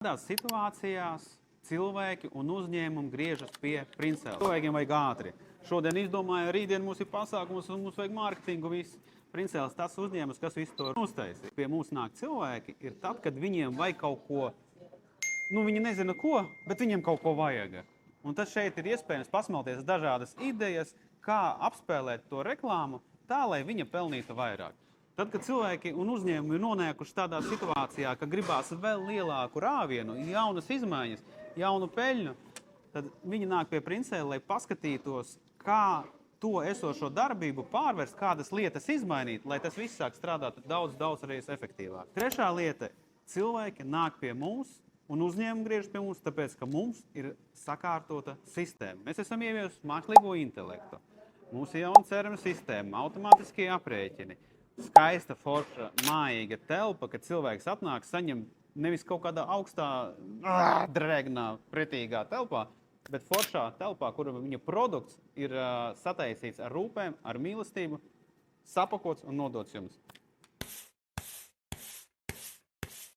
Tādās situācijās cilvēki un uzņēmumi griežas pie Princēlas. Cilvēkiem vajag ātri. Šodien izdomāja, rītdien mums ir pasākums un mums vajag mārketingu viss. Princēlas tas uzņēmums, kas visu to uztaisīja. Pie mums nāk cilvēki ir tad, kad viņiem vajag kaut ko, viņi nezina ko, bet viņiem kaut ko vajag. Un tad šeit ir iespējams pasmelties dažādas idejas, kā apspēlēt to reklāmu tā, lai viņa pelnītu vairāk. Tad, kad cilvēki un uzņēmumi ir nonākuši tādā situācijā, ka gribās vēl lielāku rāvienu, jaunas izmaiņas, jaunu peļņu, tad viņi nāk pie Princēla, lai paskatītos, kā to esošo darbību pārvērst, kādas lietas izmainīt, lai tas viss sāk strādāt daudz reizes efektīvāk. Trešā lieta – cilvēki nāk pie mums un uzņēmumi griežas pie mums, tāpēc, ka mums ir sakārtota sistēma. Mēs esam ieviesuši mākslīgo intelektu. Mums ir jauna CRM sistēma, automātiskie aprēķini, skaista, forša, mājīga telpa, kad cilvēks atnāk, saņem nevis kaut kādā augstā, drēgnā, pretīgā telpā, bet foršā telpā, kura viņa produkts ir sataisīts ar rūpēm, ar mīlestību, sapakots un nodots jums.